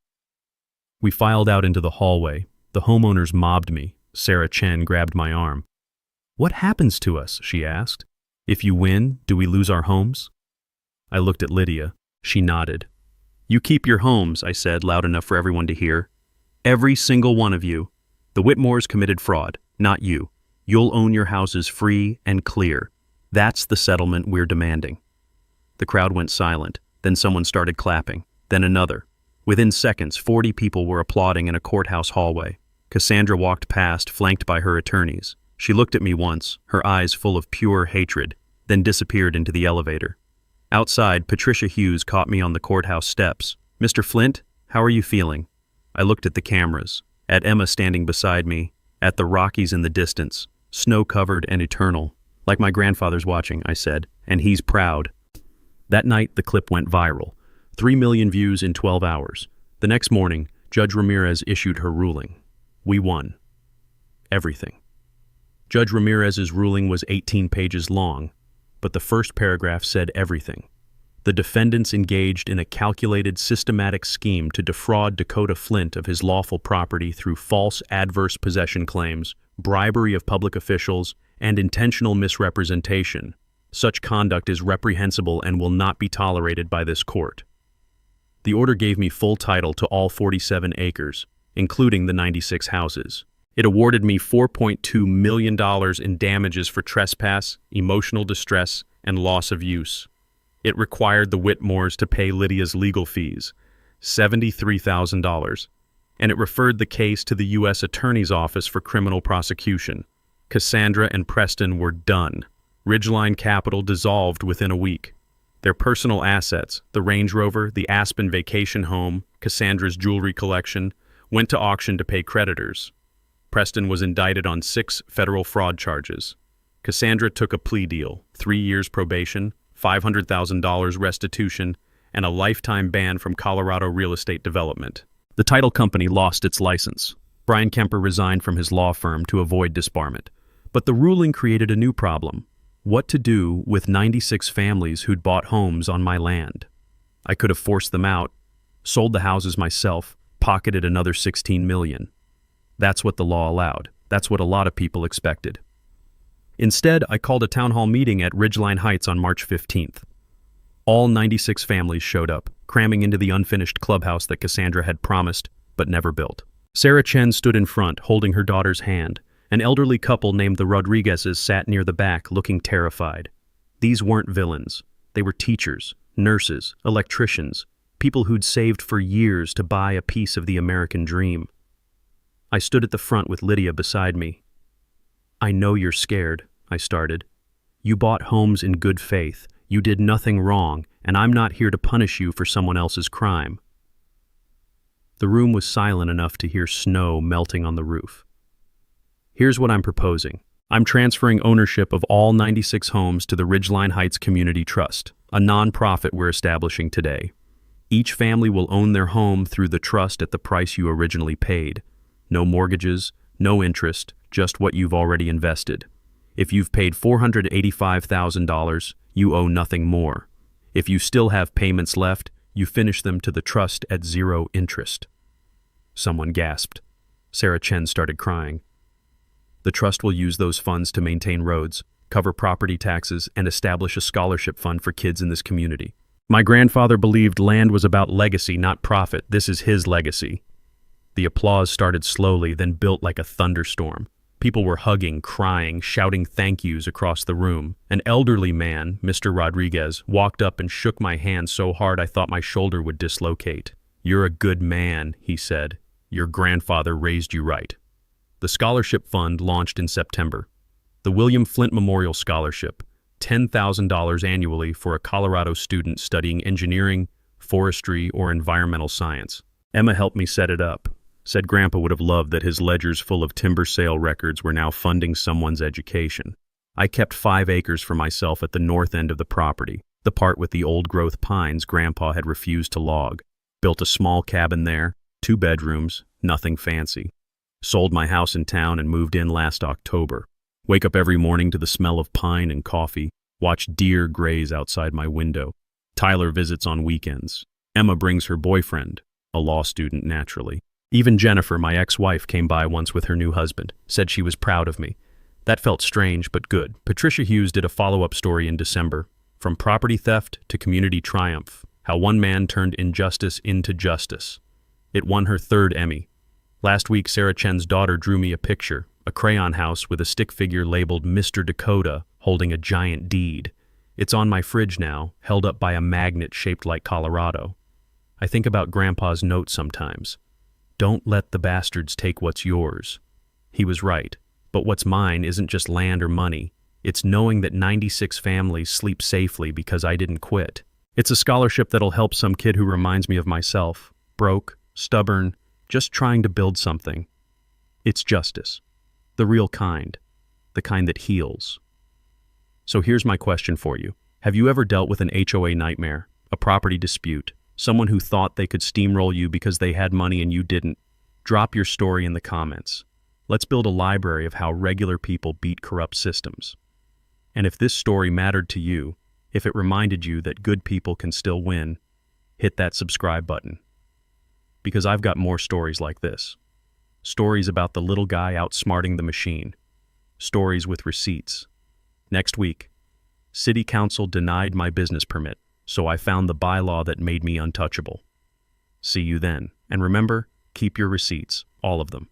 We filed out into the hallway. The homeowners mobbed me. Sarah Chen grabbed my arm. What happens to us? She asked. If you win, do we lose our homes? I looked at Lydia. She nodded. You keep your homes, I said, loud enough for everyone to hear. Every single one of you. The Whitmores committed fraud, not you. You'll own your houses free and clear. That's the settlement we're demanding. The crowd went silent. Then someone started clapping. Then another. Within seconds, 40 people were applauding in a courthouse hallway. Cassandra walked past, flanked by her attorneys. She looked at me once, her eyes full of pure hatred, then disappeared into the elevator. Outside, Patricia Hughes caught me on the courthouse steps. Mr. Flint, how are you feeling? I looked at the cameras, at Emma standing beside me, at the Rockies in the distance, snow-covered and eternal. Like my grandfather's watching, I said, and he's proud. That night, the clip went viral. 3 million views in 12 hours. The next morning, Judge Ramirez issued her ruling. We won. Everything. Judge Ramirez's ruling was 18 pages long, but the first paragraph said everything. The defendants engaged in a calculated, systematic scheme to defraud Dakota Flint of his lawful property through false adverse possession claims, bribery of public officials, and intentional misrepresentation. Such conduct is reprehensible and will not be tolerated by this court. The order gave me full title to all 47 acres, including the 96 houses. It awarded me $4.2 million in damages for trespass, emotional distress, and loss of use. It required the Whitmores to pay Lydia's legal fees, $73,000, and it referred the case to the U.S. Attorney's Office for criminal prosecution. Cassandra and Preston were done. Ridgeline Capital dissolved within a week. Their personal assets, the Range Rover, the Aspen vacation home, Cassandra's jewelry collection, went to auction to pay creditors. Preston was indicted on 6 federal fraud charges. Cassandra took a plea deal, 3 years probation, $500,000 restitution, and a lifetime ban from Colorado real estate development. The title company lost its license. Brian Kemper resigned from his law firm to avoid disbarment. But the ruling created a new problem. What to do with 96 families who'd bought homes on my land? I could have forced them out, sold the houses myself, pocketed another $16 million. That's what the law allowed. That's what a lot of people expected. Instead, I called a town hall meeting at Ridgeline Heights on March 15th. All 96 families showed up, cramming into the unfinished clubhouse that Cassandra had promised but never built. Sarah Chen stood in front, holding her daughter's hand. An elderly couple named the Rodriguezes sat near the back, looking terrified. These weren't villains. They were teachers, nurses, electricians, people who'd saved for years to buy a piece of the American dream. I stood at the front with Lydia beside me. "I know you're scared," I started. "You bought homes in good faith. You did nothing wrong, and I'm not here to punish you for someone else's crime." The room was silent enough to hear snow melting on the roof. "Here's what I'm proposing. I'm transferring ownership of all 96 homes to the Ridgeline Heights Community Trust, a nonprofit we're establishing today. Each family will own their home through the trust at the price you originally paid. No mortgages, no interest, just what you've already invested. If you've paid $485,000, you owe nothing more. If you still have payments left, you finish them to the trust at 0 interest." Someone gasped. Sarah Chen started crying. "The trust will use those funds to maintain roads, cover property taxes, and establish a scholarship fund for kids in this community. My grandfather believed land was about legacy, not profit. This is his legacy." The applause started slowly, then built like a thunderstorm. People were hugging, crying, shouting thank yous across the room. An elderly man, Mr. Rodriguez, walked up and shook my hand so hard I thought my shoulder would dislocate. "You're a good man," he said. "Your grandfather raised you right." The scholarship fund launched in September. The William Flint Memorial Scholarship, $10,000 annually for a Colorado student studying engineering, forestry, or environmental science. Emma helped me set it up. Said Grandpa would have loved that his ledgers full of timber sale records were now funding someone's education. I kept 5 acres for myself at the north end of the property, the part with the old-growth pines Grandpa had refused to log. Built a small cabin there, 2 bedrooms, nothing fancy. Sold my house in town and moved in last October. Wake up every morning to the smell of pine and coffee, watch deer graze outside my window. Tyler visits on weekends. Emma brings her boyfriend, a law student naturally. Even Jennifer, my ex-wife, came by once with her new husband, said she was proud of me. That felt strange, but good. Patricia Hughes did a follow-up story in December, From Property Theft to Community Triumph, How One Man Turned Injustice into Justice. It won her 3rd Emmy. Last week, Sarah Chen's daughter drew me a picture, a crayon house with a stick figure labeled Mr. Dakota holding a giant deed. It's on my fridge now, held up by a magnet shaped like Colorado. I think about Grandpa's note sometimes. Don't let the bastards take what's yours. He was right, but what's mine isn't just land or money. It's knowing that 96 families sleep safely because I didn't quit. It's a scholarship that'll help some kid who reminds me of myself, broke, stubborn, just trying to build something. It's justice, the real kind, the kind that heals. So here's my question for you. Have you ever dealt with an HOA nightmare, a property dispute? Someone who thought they could steamroll you because they had money and you didn't? Drop your story in the comments. Let's build a library of how regular people beat corrupt systems. And if this story mattered to you, If it reminded you that good people can still win, hit that subscribe button. Because I've got more stories like this. Stories about the little guy outsmarting the machine. Stories with receipts. Next week, City Council denied my business permit, so I found the bylaw that made me untouchable. See you then, and remember, keep your receipts, all of them.